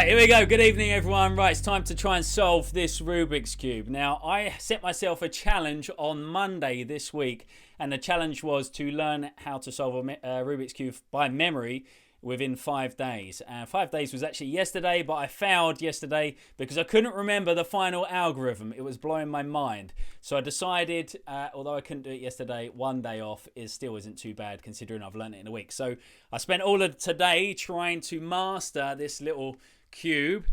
Right, here we go. Good evening, everyone. Right, it's time to try and solve this Rubik's Cube. Now, I set myself a challenge on Monday this week, and the challenge was to learn how to solve a Rubik's Cube by memory within 5 days. 5 days was actually yesterday, but I failed yesterday because I couldn't remember the final algorithm. It was blowing my mind. So I decided, although I couldn't do it yesterday, 1 day off still isn't too bad considering I've learned it in a week. So I spent all of today trying to master this little cube.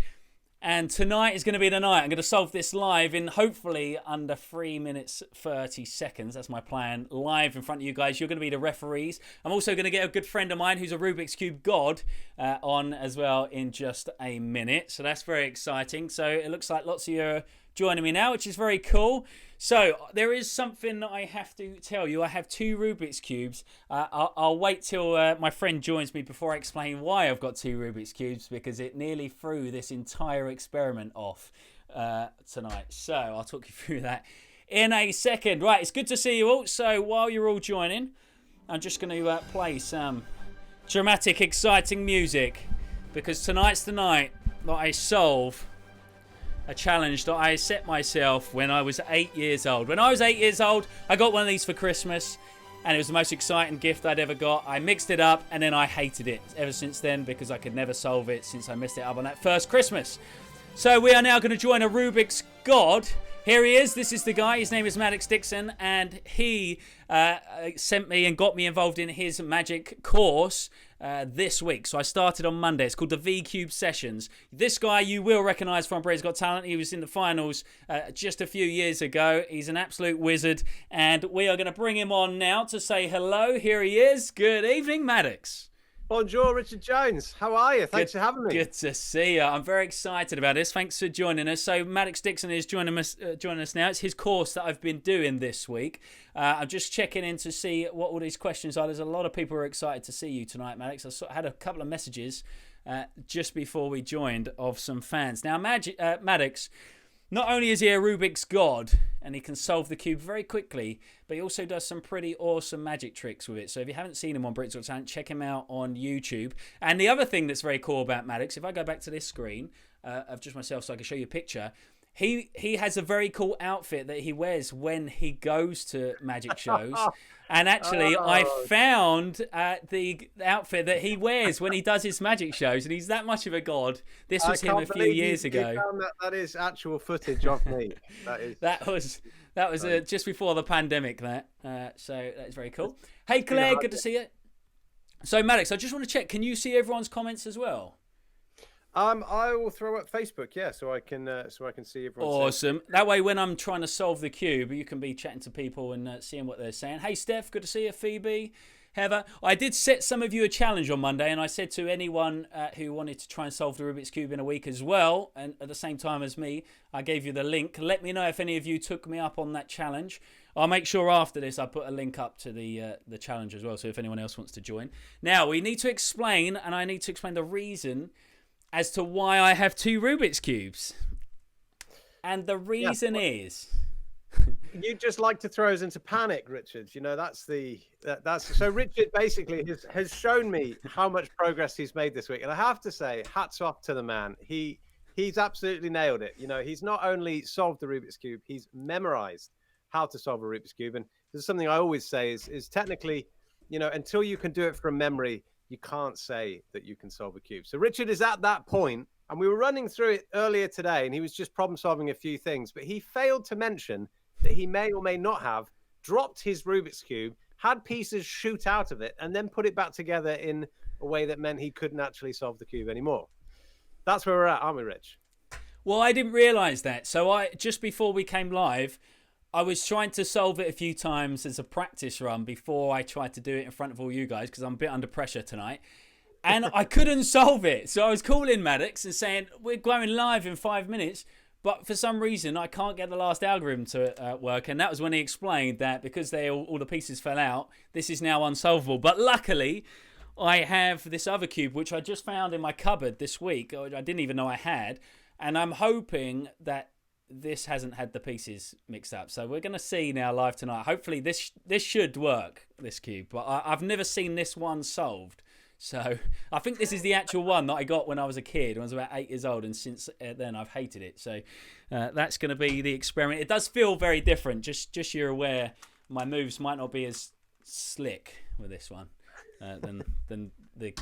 And tonight is going to be the night. I'm going to solve this live in hopefully under 3 minutes 30 seconds. That's my plan. Live in front of you guys. You're going to be the referees. I'm also going to get a good friend of mine who's a Rubik's Cube god on as well in just a minute. So that's very exciting. So it looks like lots of you are joining me now, which is very cool. So there is something that I have to tell you. I have 2 Rubik's Cubes. I'll wait till my friend joins me before I explain why I've got 2 Rubik's Cubes, because it nearly threw this entire experiment off tonight. So I'll talk you through that in a second. Right, it's good to see you all. So while you're all joining, I'm just going to play some dramatic, exciting music, because tonight's the night that I solve a challenge that I set myself when I was 8 years old. When I was 8 years old, I got one of these for Christmas, and it was the most exciting gift I'd ever got. I mixed it up, and then I hated it ever since then because I could never solve it since I messed it up on that first Christmas. So we are now going to join a Rubik's god. Here he is. This is the guy. His name is Maddox Dixon, and he sent me and got me involved in his magic course this week. So I started on Monday. It's called the V-Cube Sessions. This guy you will recognise from Britain's Got Talent. He was in the finals just a few years ago. He's an absolute wizard, and we are going to bring him on now to say hello. Here he is. Good evening, Maddox. Bonjour, Richard Jones. How are you? Thanks for having me. Good to see you. I'm very excited about this. Thanks for joining us. So Maddox Dixon is joining us now. It's his course that I've been doing this week. I'm just checking in to see what all these questions are. There's a lot of people who are excited to see you tonight, Maddox. I had a couple of messages just before we joined of some fans. Now, Maddox, not only is he a Rubik's god and he can solve the cube very quickly, but he also does some pretty awesome magic tricks with it. So if you haven't seen him on Britain's Got Talent, check him out on YouTube. And the other thing that's very cool about Maddox, if I go back to this screen of just myself so I can show you a picture, he has a very cool outfit that he wears when he goes to magic shows. And actually, I found the outfit that he wears when he does his magic shows, and he's that much of a god. This was him a few years ago. That is actual footage of me. That was just before the pandemic. So that's very cool. Hey Claire, good to see you. So Maddox, I just want to check. Can you see everyone's comments as well? I will throw up Facebook, so I can see everyone. Awesome. That way, when I'm trying to solve the cube, you can be chatting to people and seeing what they're saying. Hey, Steph, good to see you. Phoebe, Heather. I did set some of you a challenge on Monday, and I said to anyone who wanted to try and solve the Rubik's Cube in a week as well, and at the same time as me, I gave you the link. Let me know if any of you took me up on that challenge. I'll make sure after this I put a link up to the challenge as well, so if anyone else wants to join. Now, we need to explain, and I need to explain the reason as to why I have 2 Rubik's Cubes. And the reason is... You just like to throw us into panic, Richard. You know, that's so Richard basically has shown me how much progress he's made this week. And I have to say, hats off to the man. He's absolutely nailed it. You know, he's not only solved the Rubik's Cube, he's memorized how to solve a Rubik's Cube. And this is something I always say is technically, you know, until you can do it from memory, you can't say that you can solve a cube. So Richard is at that point, and we were running through it earlier today, and he was just problem solving a few things, but he failed to mention that he may or may not have dropped his Rubik's Cube, had pieces shoot out of it, and then put it back together in a way that meant he couldn't actually solve the cube anymore. That's where we're at, aren't we, Rich? Well, I didn't realise that. So just before we came live, I was trying to solve it a few times as a practice run before I tried to do it in front of all you guys, because I'm a bit under pressure tonight. And I couldn't solve it. So I was calling Maddox and saying, we're going live in 5 minutes, but for some reason I can't get the last algorithm to work. And that was when he explained that because all the pieces fell out, this is now unsolvable. But luckily, I have this other cube, which I just found in my cupboard this week. I didn't even know I had. And I'm hoping that this hasn't had the pieces mixed up. So we're going to see now live tonight. Hopefully this should work, this cube. But I've never seen this one solved. So I think this is the actual one that I got when I was a kid. When I was about 8 years old, and since then I've hated it. So that's going to be the experiment. It does feel very different. Just you're aware, my moves might not be as slick with this one than the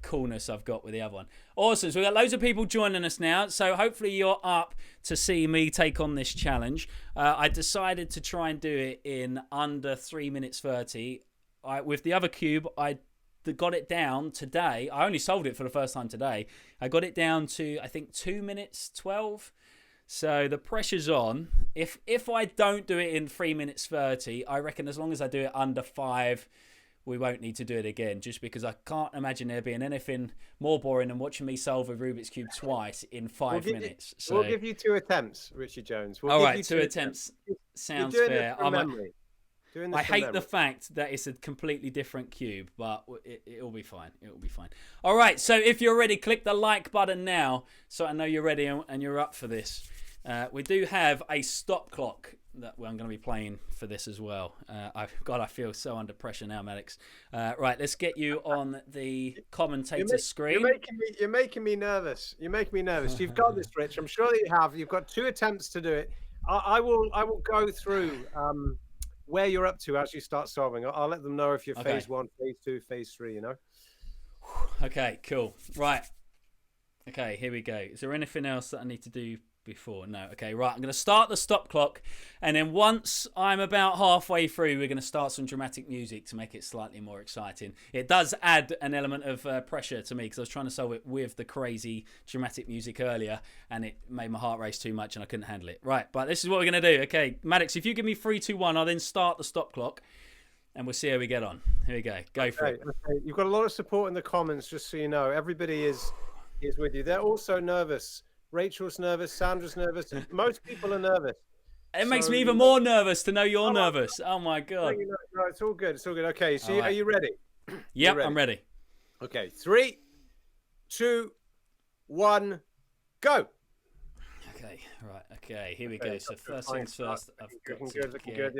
coolness I've got with the other one. Awesome. So we've got loads of people joining us now. So hopefully you're up to see me take on this challenge. I decided to try and do it in under 3 minutes 30. With the other cube, I got it down today. I only solved it for the first time today. I got it down to, I think, 2 minutes 12. So the pressure's on. If I don't do it in 3 minutes 30, I reckon as long as I do it under 5, we won't need to do it again, just because I can't imagine there being anything more boring than watching me solve a Rubik's Cube twice in 5 minutes. We'll give you 2 attempts, Richard Jones. All right, 2 attempts. Sounds fair. I hate the fact that it's a completely different cube, but it'll be fine. It'll be fine. All right, so if you're ready, click the like button now so I know you're ready and you're up for this. We do have a stop clock that I'm going to be playing for this as well. I feel so under pressure now, Maddox. Right, let's get you on the commentator screen. You're making me nervous. You're making me nervous. You've got this, Rich. I'm sure that you have. You've got 2 attempts to do it. I will go through where you're up to as you start solving. I'll let them know if you're phase 1, phase 2, phase 3. You know. Okay, cool. Right. Okay, here we go. Is there anything else that I need to do before? No. Okay, right. I'm going to start the stop clock, and then once I'm about halfway through, we're going to start some dramatic music to make it slightly more exciting. It does add an element of pressure to me because I was trying to solve it with the crazy dramatic music earlier, and it made my heart race too much and I couldn't handle it. Right, but this is what we're going to do. Okay, Maddox, if you give me 3, 2, 1, I'll then start the stop clock, and we'll see how we get on. Here we go. Go for it. Okay. You've got a lot of support in the comments, just so you know. Everybody is with you. They're also nervous. Rachel's nervous, Sandra's nervous, most people are nervous. It makes me even more nervous to know you're nervous. Oh my God. No, it's all good. It's all good. Okay, so are you ready? Yep, I'm ready. Okay, 3, 2, 1, go. Okay, right. Okay, here we go. So first things first. Looking good.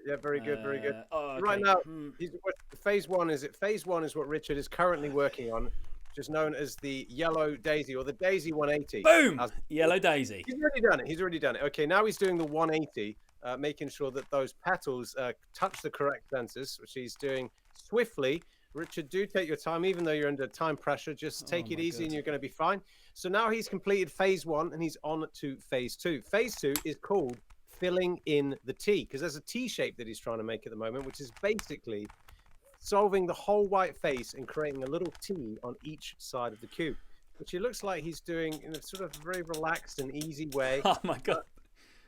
Yeah, very good, very good. Okay. Right now, phase 1 is it? Phase 1 is what Richard is currently working on, which is known as the yellow daisy or the daisy 180. Boom! Yellow daisy. He's already done it. Okay, now he's doing the 180, making sure that those petals touch the correct sensors, which he's doing swiftly. Richard, do take your time, even though you're under time pressure. Just take it easy and you're going to be fine. So now he's completed phase 1 and he's on to phase 2. Phase 2 is called filling in the T, because there's a T shape that he's trying to make at the moment, which is basically solving the whole white face and creating a little T on each side of the cube, which it looks like he's doing in a sort of very relaxed and easy way. Oh my God.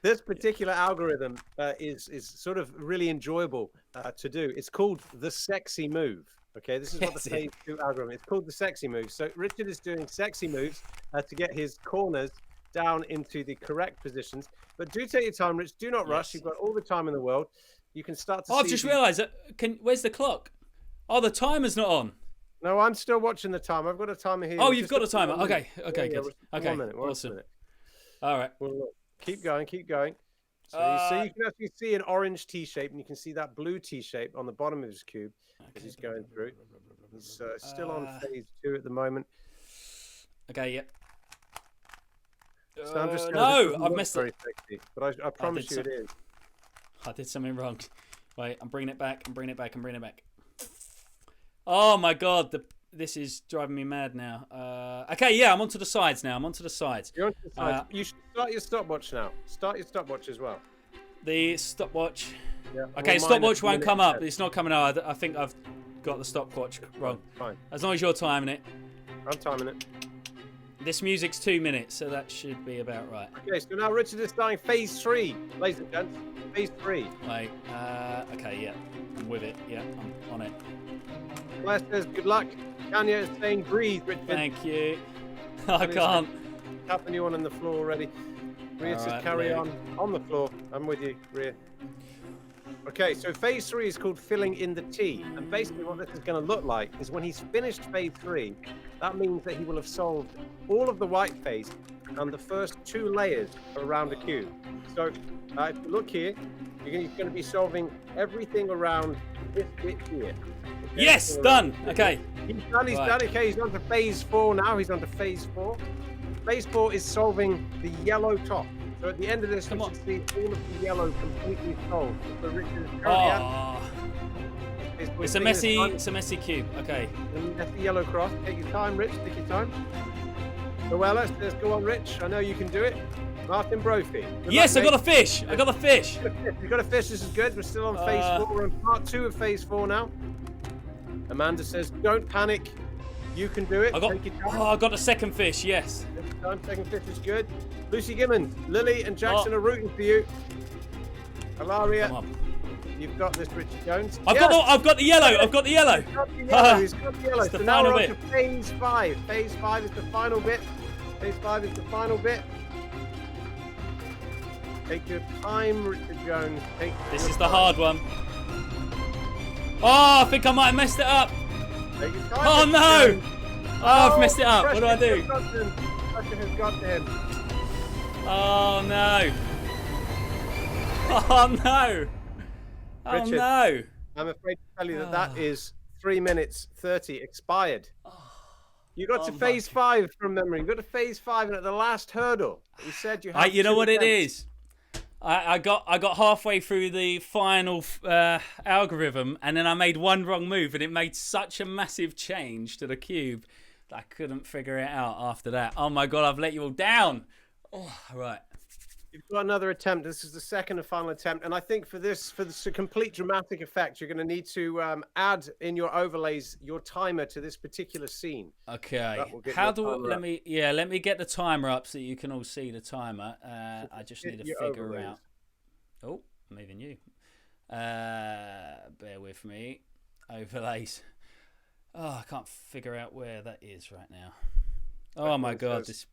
This particular algorithm is sort of really enjoyable to do. It's called the sexy move. Okay, this is what the phase 2 algorithm is called, the sexy move. So Richard is doing sexy moves to get his corners down into the correct positions. But do take your time, Rich. Do not rush. You've got all the time in the world. You can start to see. I've just realised that. Where's the clock? Oh, the timer's not on. No, I'm still watching the time. I've got a timer here. Oh, you've got a timer. Okay, good. Okay, 1 minute. Awesome. All right. Well, look, keep going. So you can actually see an orange T shape, and you can see that blue T shape on the bottom of his cube as he's going through. He's still on phase 2 at the moment. Okay, yep. No, I've messed it. Sexy, but I promise you it is. I did something wrong. Wait, I'm bringing it back. Oh my God, this is driving me mad now. Okay, yeah, I'm onto the sides now. You're onto the sides. You should start your stopwatch now. Start your stopwatch as well. The stopwatch. Yeah. Okay, stopwatch won't come up. It's not coming out. I think I've got the stopwatch wrong. Fine. As long as you're timing it. I'm timing it. This music's 2 minutes, so that should be about right. Okay, so now Richard is starting phase 3, ladies and gents. Phase 3. Wait, okay, yeah, I'm with it. Yeah, I'm on it. Claire says good luck. Kanya is saying breathe, Richard. Thank you. I can't. Tapping you on the floor already. Rhea says carry on the floor. I'm with you, Rhea. Okay, so phase 3 is called filling in the T, and basically what this is going to look like is when he's finished phase 3, that means that he will have solved all of the white face and the first 2 layers around the cube. So if you look here, You're going to be solving everything around this bit here. Okay? Yes, done. Okay. He's done. He's done. Okay, he's on to phase 4 now. He's on to phase 4. Phase 4 is solving the yellow top. So at the end of this, we should see all of the yellow completely solved. So Richard is it's a messy cube. Okay. That's the yellow cross. Take your time, Rich. Take your time. Noella says, "Go on, Rich. I know you can do it." Martin Brophy. Yes, I got a fish. I got a fish. You got a fish. This is good. We're still on phase 4. We're on part 2 of phase 4 now. Amanda says, "Don't panic. You can do it." Take your time. I got a second fish. Yes. Second fish is good. Lucy Gimmond, Lily and Jackson are rooting for you. Hilaria, you've got this, Richard Jones. I've got the yellow. I've got the yellow. He's got the yellow. So now we're on to phase 5. Phase 5 is the final bit. Phase 5 is the final bit. Take your time, Richard Jones. This is the hard one. Oh, I think I might have messed it up. Take your time, oh no! Oh, I've messed it up. What do I do? Pressure has got to him. Oh no! Oh no! Oh Richard, no! I'm afraid to tell you that is 3 minutes 30 expired. You got to phase 5 from memory. You got to phase 5, and at the last hurdle, you said you had. You know what it is? I got halfway through the final algorithm, and then I made one wrong move, and it made such a massive change to the cube that I couldn't figure it out after that. Oh my god, I've let you all down. Oh, right. You've got another attempt. This is the second and final attempt, and I think for this complete dramatic effect, you're going to need to add in your overlays your timer to this particular scene. Okay. Let me get the timer up so you can all see the timer. I just need to figure out. Oh, I'm even you. Bear with me. Overlays. Oh, I can't figure out where that is right now. Oh my god, this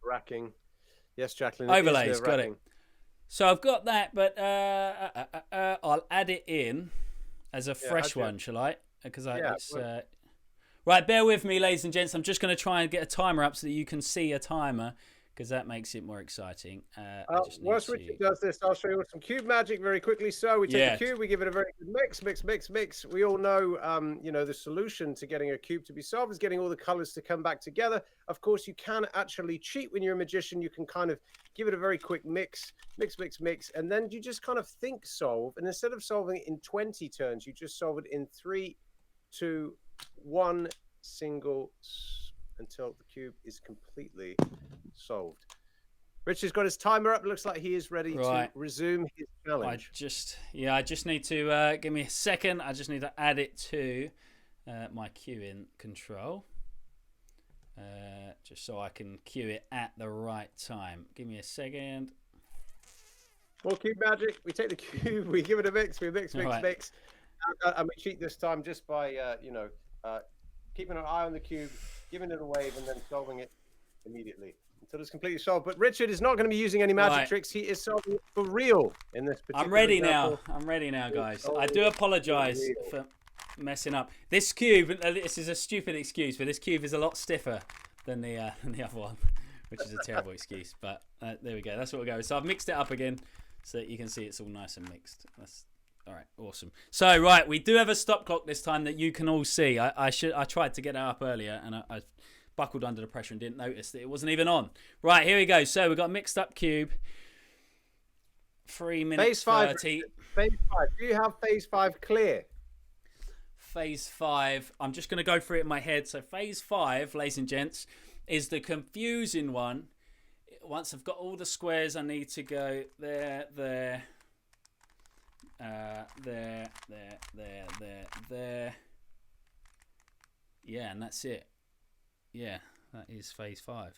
racking. Yes, Jacqueline. Overlays, got it. So I've got that, but I'll add it in as a fresh one, shall I? Because right. Bear with me, ladies and gents. I'm just going to try and get a timer up so that you can see a timer, because that makes it more exciting. Whilst Richard does this, I'll show you some cube magic very quickly. So we take the cube, we give it a very good mix. We all know, the solution to getting a cube to be solved is getting all the colors to come back together. Of course, you can actually cheat when you're a magician. You can kind of give it a very quick mix, and then you just kind of think solve. And instead of solving it in 20 turns, you just solve it in 3, 2, 1 single until the cube is completely solved. Richard's got his timer up. Looks like he is ready to resume his challenge. I just need to give me a second. I just need to add it to my queuing control, just so I can cue it at the right time. Give me a second. More cube magic. We take the cube, we give it a mix, we mix. And we cheat this time just by keeping an eye on the cube, giving it a wave, and then solving it immediately until it's completely solved. But Richard is not going to be using any magic tricks. He is solving it for real in this particular I'm ready example. now. I'm ready now, guys. I do apologize for messing up. This cube, this is a stupid excuse, but this cube is a lot stiffer than the other one, which is a terrible excuse. But there we go. That's what we're going. So I've mixed it up again so that you can see it's all nice and mixed. That's all right. Awesome. So we do have a stop clock this time that you can all see. I tried to get it up earlier, and I buckled under the pressure and didn't notice that it wasn't even on. Right, here we go. So we've got a mixed up cube. 3 minutes 30. Phase 5. Do you have phase 5 clear? Phase 5. I'm just going to go through it in my head. So phase 5, ladies and gents, is the confusing one. Once I've got all the squares, I need to go there, there, there. Yeah, and that's it. Yeah, that is phase 5.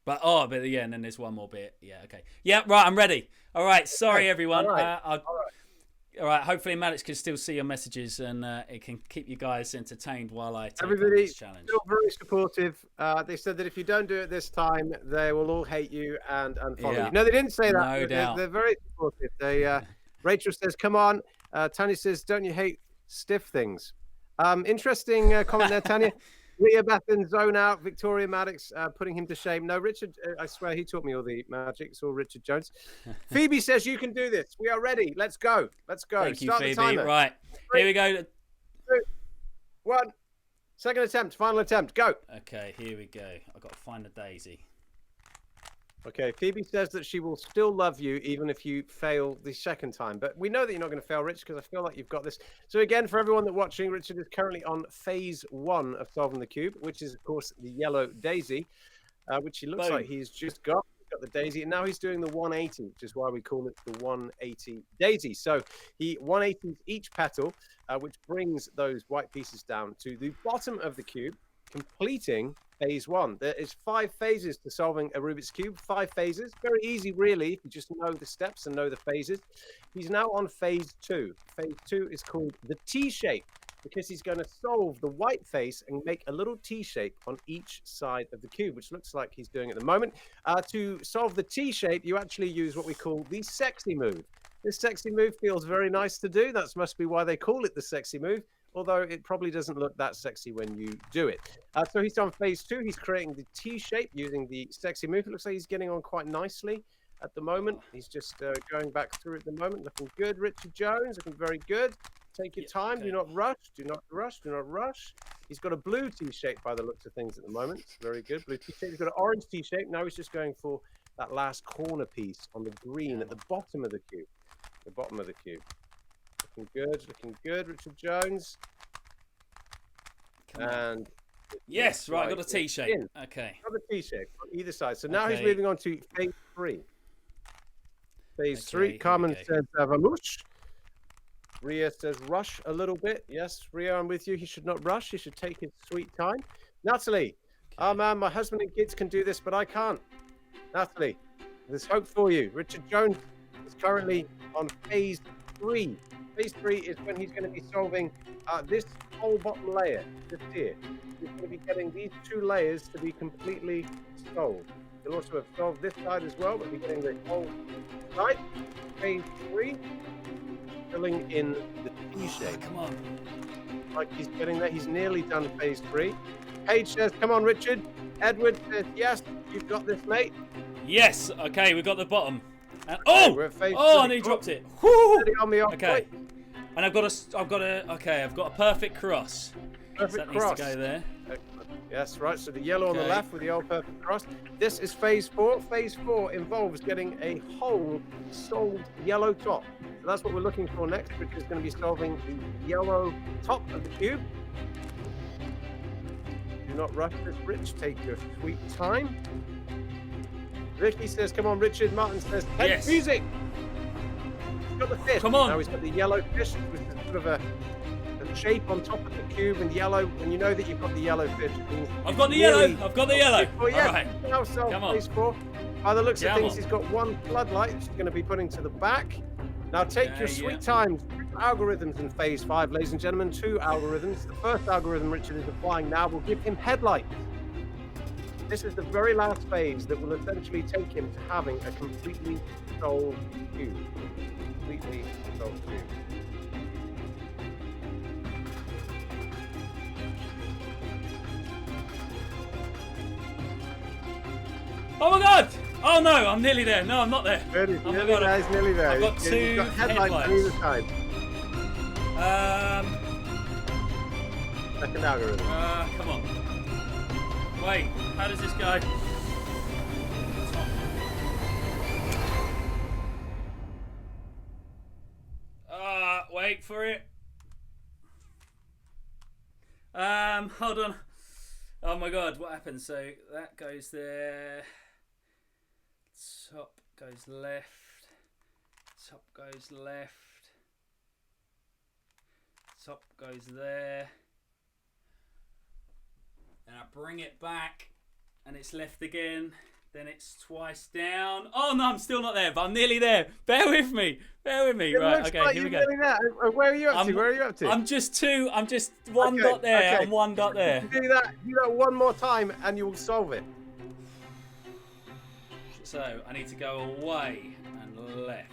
But and then there's one more bit. Yeah, okay. Yeah, right, I'm ready. All right, sorry everyone. All right, hopefully Maddox can still see your messages, and it can keep you guys entertained while I take on this challenge. Still very supportive. They said that if you don't do it this time, they will all hate you and unfollow you. No, they didn't say that. No doubt. They're very supportive. Rachel says, come on. Tanya says, don't you hate stiff things? Interesting comment there, Tanya. Leah Bethan, zone out. Victoria Maddox, putting him to shame. No, Richard, I swear he taught me all the magic. It's all Richard Jones. Phoebe says you can do this. We are ready. Let's go. Let's go. Thank you, Start Phoebe. the timer. Right. 3, Here we go. 2, 1. Second attempt. Final attempt. Go. Okay, here we go. I've got to find the daisy. Okay, Phoebe says that she will still love you even if you fail the second time. But we know that you're not going to fail, Rich, because I feel like you've got this. So again, for everyone that's watching, Richard is currently on phase 1 of solving the cube, which is, of course, the yellow daisy, which he looks like he's just got. He's got the daisy, and now he's doing the 180, which is why we call it the 180 daisy. So he 180s each petal, which brings those white pieces down to the bottom of the cube, completing phase 1. There is 5 phases to solving a Rubik's Cube. 5 phases. Very easy, really, if you just know the steps and know the phases. He's now on phase 2. Phase 2 is called the T shape, because he's going to solve the white face and make a little T shape on each side of the cube, which looks like he's doing at the moment. To solve the T shape, you actually use what we call the sexy move. This sexy move feels very nice to do. That must be why they call it the sexy move, although it probably doesn't look that sexy when you do it. So he's on phase 2. He's creating the T shape using the sexy move. It looks like he's getting on quite nicely at the moment. He's just going back through at the moment. Looking good. Richard Jones, looking very good. Take your time. Okay. Do not rush. Do not rush. Do not rush. He's got a blue T shape by the looks of things at the moment. Very good. Blue T shape. He's got an orange T shape. Now he's just going for that last corner piece on the green at the bottom of the cube. The bottom of the cube. Looking good, looking good, Richard Jones. And yes, right, got a T shape. Okay. Got a T shape on either side. So now he's moving on to phase 3. Phase 3. Carmen says vamos. Ria says rush a little bit. Yes, Ria, I'm with you. He should not rush. He should take his sweet time. Natalie. Oh man, my husband and kids can do this, but I can't. Natalie, there's hope for you. Richard Jones is currently on phase 3. Phase 3 is when he's going to be solving this whole bottom layer, just here. He's going to be getting these 2 layers to be completely solved. He'll also have solved this side as well, but we're getting the whole side. Phase 3, filling in the T shape. Come on. Like he's getting there. He's nearly done phase 3. Paige says, come on, Richard. Edward says, yes, you've got this, mate. Yes, okay, we've got the bottom. Oh! Oh, and he dropped it. Woo! Okay. And I've got a perfect cross. Perfect so that cross. Needs to go there. Yes, right. So the yellow on the left with the old perfect cross. This is phase 4. Phase 4 involves getting a whole solved yellow top. So that's what we're looking for next, which is going to be solving the yellow top of the cube. Do not rush this, Rich. Take your sweet time. Ricky says, come on, Richard. Martin says, hey, yes. Music. He's got the fish. Come on. Now he's got the yellow fish, which is sort of a shape on top of the cube and yellow. When you know that you've got the yellow fish, it means I've got the yellow. I've got the yellow. Well, yeah, all right. Now come on. phase 4. By the looks of things, he's got 1 floodlight, which he's going to be putting to the back. Now take your sweet time. 2 algorithms in phase 5, ladies and gentlemen. 2 algorithms. The first algorithm Richard is applying now will give him headlights. This is the very last phase that will essentially take him to having a completely solved cube. Completely solved cube. Oh my god! Oh no, I'm nearly there. No, I'm not there. He's nearly there. I've got 2 headlights on either side. Second algorithm. Come on. Wait, how does this go? Wait for it. Hold on. Oh my god, what happened? So that goes there. Top goes left. Top goes left. Top goes there. And I bring it back, and it's left again. Then it's twice down. Oh no, I'm still not there, but I'm nearly there. Bear with me. Right, okay, like here we go. Where are you up to? I'm just 1 dot there and 1 dot there. Do that 1 more time, and you will solve it. So I need to go away and left.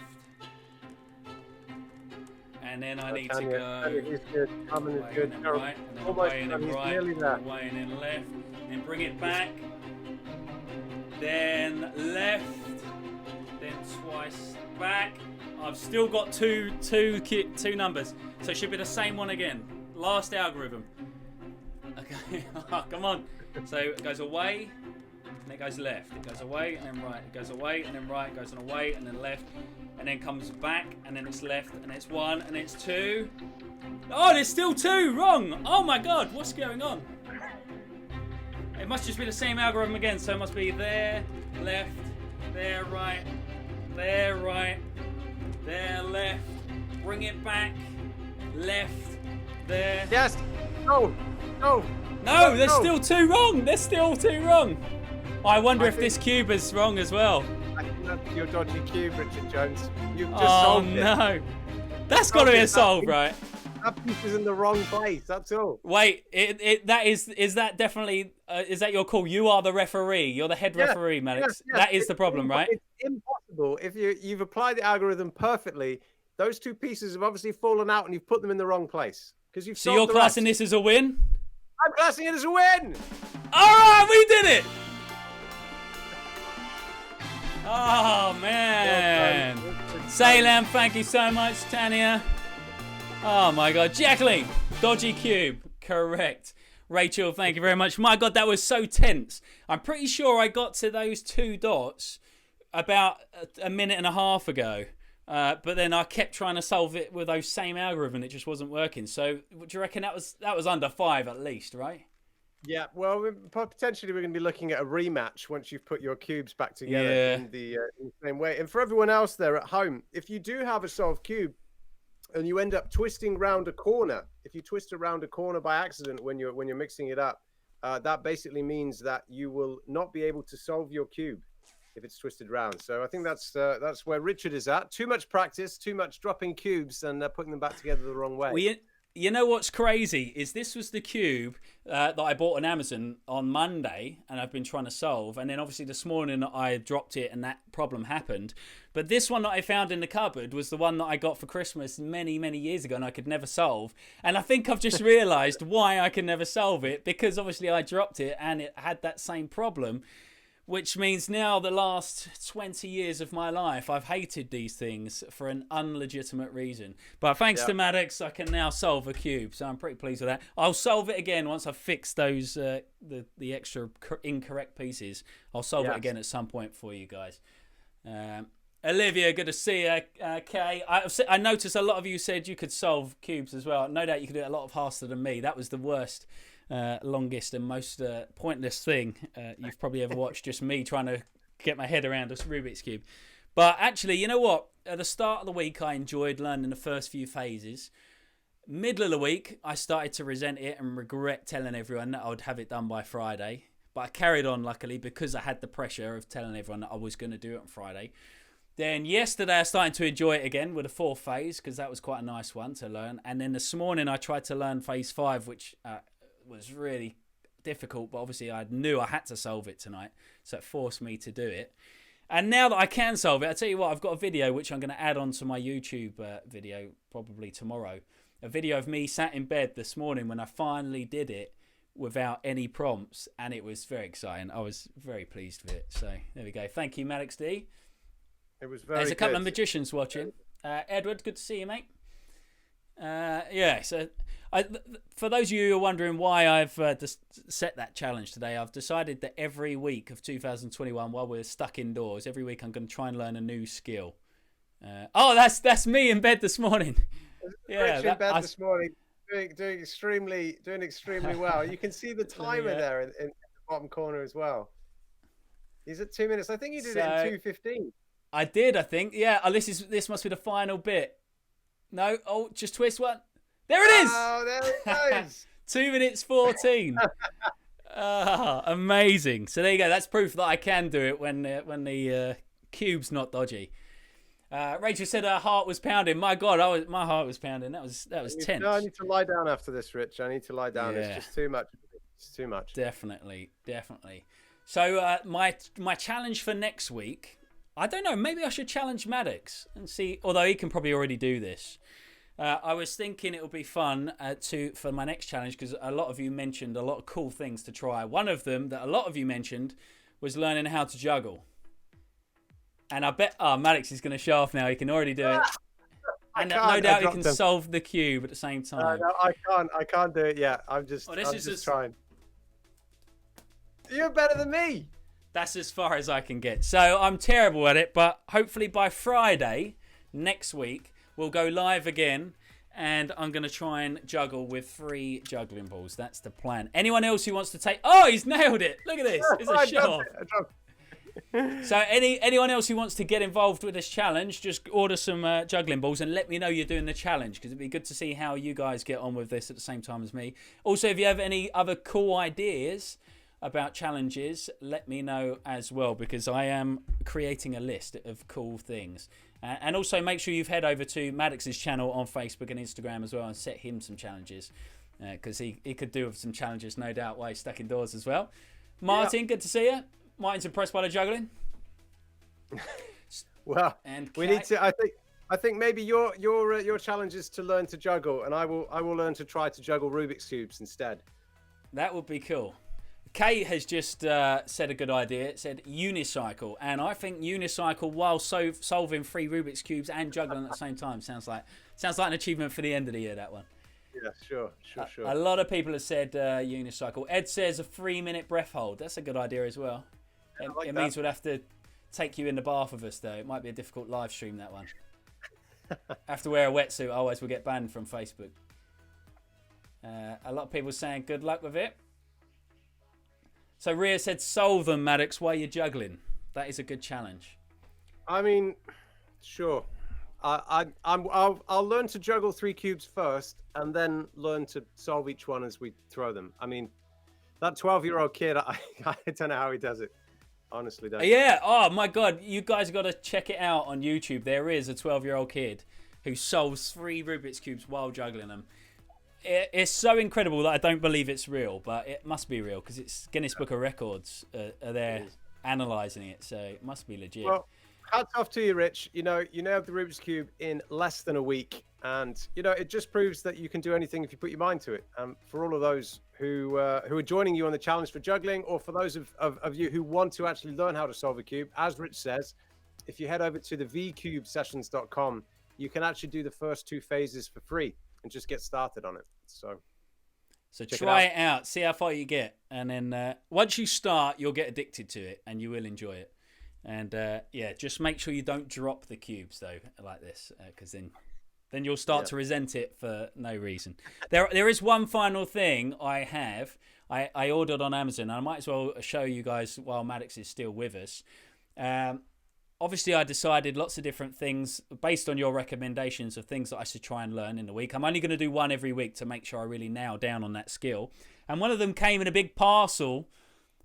And then I need to Tanya, go he's good. Cameron is away good. and then right, and then Almost away and done. then He's right, nearly and there. then away and then left, then bring it back, then left, then twice back. I've still got two numbers, so it should be the same one again. Last algorithm. Okay, oh, come on. So it goes away, and it goes left. It goes away and then right. It goes away and then right. It goes on away and then left, and then comes back and then it's left and it's 1 and it's 2. Oh, there's still 2 wrong. Oh my God, what's going on? It must just be the same algorithm again. So it must be there, left, there, right, there, right, there, left. Bring it back, left, there. Yes. No. No. No, there's still 2 wrong. There's still 2 wrong. I wonder if this cube is wrong as well. I think that's your dodgy cube, Richard Jones. You've just Oh solved it. no. That's got to be a solve, right? That piece is in the wrong place. That's all. Wait, is that definitely is that your call? You are the referee. You're the head referee, Maddox. Yes. That is the problem, right? It's impossible. If you've applied the algorithm perfectly, those 2 pieces have obviously fallen out and you've put them in the wrong place. Because you've So you're classing this as a win? I'm classing it as a win. All right, we did it. Oh man. Salem, thank you so much, Tanya. Oh my God, Jacqueline, dodgy cube, correct. Rachel, thank you very much. My God, that was so tense. I'm pretty sure I got to those 2 dots about a minute and a half ago. But then I kept trying to solve it with those same algorithm. It just wasn't working. So do you reckon that was under 5 at least, right? Yeah, well, potentially we're going to be looking at a rematch once you've put your cubes back together in the same way. And for everyone else there at home, if you do have a solved cube and you end up twisting round a corner, if you twist around a corner by accident when you're mixing it up, that basically means that you will not be able to solve your cube if it's twisted round. So I think that's where Richard is at. Too much practice, too much dropping cubes and putting them back together the wrong way. Well, you know what's crazy is this was the cube that I bought on Amazon on Monday and I've been trying to solve. And then obviously this morning I dropped it and that problem happened. But this one that I found in the cupboard was the one that I got for Christmas many, many years ago and I could never solve. And I think I've just realised why I can never solve it, because obviously I dropped it and it had that same problem. Which means now the last 20 years of my life, I've hated these things for an unlegitimate reason. But thanks to Maddox, I can now solve a cube. So I'm pretty pleased with that. I'll solve it again once I've fixed those the extra incorrect pieces. I'll solve it again at some point for you guys. Olivia, good to see you. Kay, I noticed a lot of you said you could solve cubes as well. No doubt you could do it a lot faster than me. That was the worst. Longest and most pointless thing you've probably ever watched, just me trying to get my head around a Rubik's Cube. But actually, you know what? At the start of the week, I enjoyed learning the first few phases. Middle of the week, I started to resent it and regret telling everyone that I would have it done by Friday. But I carried on, luckily, because I had the pressure of telling everyone that I was going to do it on Friday. Then yesterday, I started to enjoy it again with the 4th phase, because that was quite a nice one to learn. And then this morning, I tried to learn phase 5, which was really difficult, but obviously I knew I had to solve it tonight, so it forced me to do it. And now that I can solve it, I tell you what, I've got a video which I'm going to add on to my YouTube video probably tomorrow. A video of me sat in bed this morning when I finally did it without any prompts, and it was very exciting. I was very pleased with it. So there we go. Thank you, Maddox D. It was very There's a couple good. of magicians watching. Edward, good to see you, mate. So for those of you who are wondering why I've set that challenge today, I've decided that every week of 2021, while we're stuck indoors, every week I'm going to try and learn a new skill. That's me in bed this morning. Rich in bed this morning, doing extremely well. You can see the timer there in the bottom corner as well. He's at 2 minutes. I think he did it in 2:15. I did, I think. Yeah. Oh, this must be the final bit. No. Oh, just twist one. There it is. Oh, there it goes. 2 minutes 14. Amazing. So there you go. That's proof that I can do it when the cube's not dodgy. Rachel said her heart was pounding. My God, my heart was pounding. That was tense. No, I need to lie down after this, Rich. I need to lie down. Yeah. It's just too much. It's too much. Definitely. So my challenge for next week, I don't know. Maybe I should challenge Maddox and see. Although he can probably already do this. I was thinking it would be fun for my next challenge because a lot of you mentioned a lot of cool things to try. One of them that a lot of you mentioned was learning how to juggle. And I bet, Maddox is going to show off now. He can already do it. And no doubt he can solve the cube at the same time. No, I can't. I can't do it yet. I'm just trying. You're better than me. That's as far as I can get. So I'm terrible at it, but hopefully by Friday next week, we'll go live again. And I'm going to try and juggle with 3 juggling balls. That's the plan. Anyone else who wants to take... Oh, he's nailed it. Look at this. It's a shot. So anyone else who wants to get involved with this challenge, just order some juggling balls and let me know you're doing the challenge, because it'd be good to see how you guys get on with this at the same time as me. Also, if you have any other cool ideas about challenges, let me know as well, because I am creating a list of cool things. And also make sure you've head over to Maddox's channel on Facebook and Instagram as well and set him some challenges, because he could do with some challenges, no doubt, while he's stuck indoors as well. Martin, good to see you. Martin's impressed by the juggling. Well, and we need to. I think maybe your challenge is to learn to juggle, and I will learn to try to juggle Rubik's cubes instead. That would be cool. Kay has just said a good idea. It said unicycle, and I think unicycle while solving 3 Rubik's cubes and juggling at the same time sounds like an achievement for the end of the year. That one. Yeah, sure. A lot of people have said unicycle. Ed says a 3-minute breath hold. That's a good idea as well. It means we'll have to take you in the bath with us, though. It might be a difficult live stream, that one. Have to wear a wetsuit, otherwise we'll get banned from Facebook. A lot of people saying good luck with it. So Rhea said, solve them, Maddox, while you're juggling. That is a good challenge. I mean, sure. I'll learn to juggle 3 cubes first, and then learn to solve each one as we throw them. I mean, that 12-year-old kid, I don't know how he does it. Honestly, don't. Yeah. Oh my God, you guys got to check it out on YouTube. There is a 12-year-old kid who solves 3 Rubik's cubes while juggling them. It's so incredible that I don't believe it's real, but it must be real because it's Guinness Book of Records are there analysing it, so it must be legit. Well, hats off to you, Rich. You nailed the Rubik's Cube in less than a week, and it just proves that you can do anything if you put your mind to it. For all of those who are joining you on the challenge for juggling, or for those of you who want to actually learn how to solve a cube, as Rich says, if you head over to the vcubesessions.com, you can actually do the first 2 phases for free and just get started on it. So try it out, see how far you get, and then once you start, you'll get addicted to it, and you will enjoy it. And just make sure you don't drop the cubes though, like this, because then you'll start to resent it for no reason. There is one final thing I have. I ordered on Amazon, and I might as well show you guys while Maddox is still with us. Obviously, I decided lots of different things based on your recommendations of things that I should try and learn in the week. I'm only going to do one every week to make sure I really nail down on that skill. And one of them came in a big parcel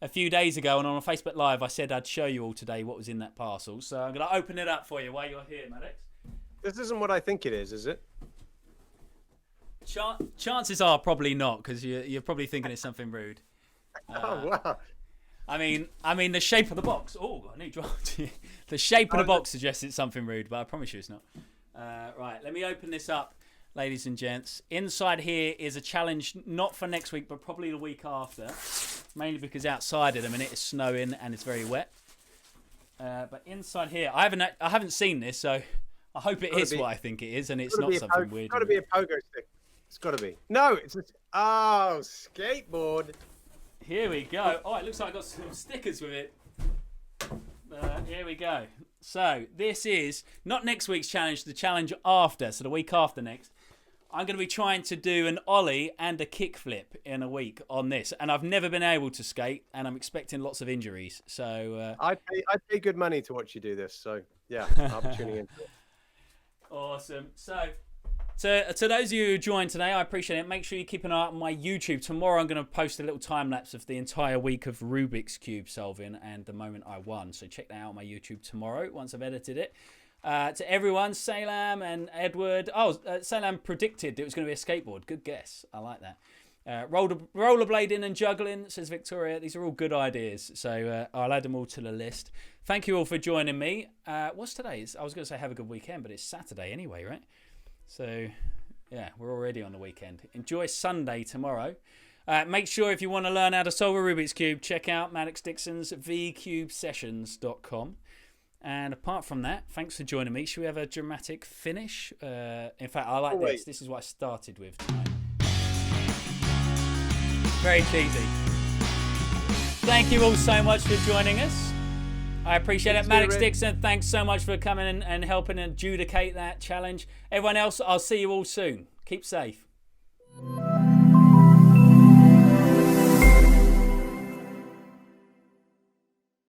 a few days ago, and on a Facebook Live, I said I'd show you all today what was in that parcel. So I'm going to open it up for you while you're here, Maddox. This isn't what I think it is it? Chances are probably not, because you're probably thinking it's something rude. Oh, wow. I mean, the shape of the box. Oh, I need dropped. The shape of the box suggests it's something rude, but I promise you it's not. Right, let me open this up, ladies and gents. Inside here is a challenge, not for next week, but probably the week after. Mainly because outside at the minute it's snowing and it's very wet. But inside here, I haven't seen this, so I hope it is what I think it is, and it's not something weird. It's got to be a pogo stick. It's got to be. No, it's a skateboard. Here we go. Oh, it looks like I got some stickers with it. Here we go. So this is not next week's challenge, the challenge after, so the week after next. I'm going to be trying to do an ollie and a kickflip in a week on this, and I've never been able to skate, and I'm expecting lots of injuries. So I'd pay good money to watch you do this. So yeah, I'll be tuning in. Awesome. So to those of you who joined today, I appreciate it. Make sure you keep an eye on my YouTube. Tomorrow I'm going to post a little time lapse of the entire week of Rubik's Cube solving and the moment I won. So check that out on my YouTube tomorrow once I've edited it. To everyone, Salam and Edward. Oh, Salam predicted it was going to be a skateboard. Good guess. I like that. Rollerblading and juggling, says Victoria. These are all good ideas. So I'll add them all to the list. Thank you all for joining me. What's today? I was going to say have a good weekend, but it's Saturday anyway, right? So Yeah, we're already on the weekend. Enjoy Sunday tomorrow. Make sure if you want to learn how to solve a Rubik's Cube, check out Maddox Dixon's vcubesessions.com. And apart from that, thanks for joining me. Should we have a dramatic finish? In fact, I like this. This is what I started with tonight. Very cheesy. Thank you all so much for joining us. I appreciate it. Maddox Dixon, thanks so much for coming in and helping adjudicate that challenge. Everyone else, I'll see you all soon. Keep safe.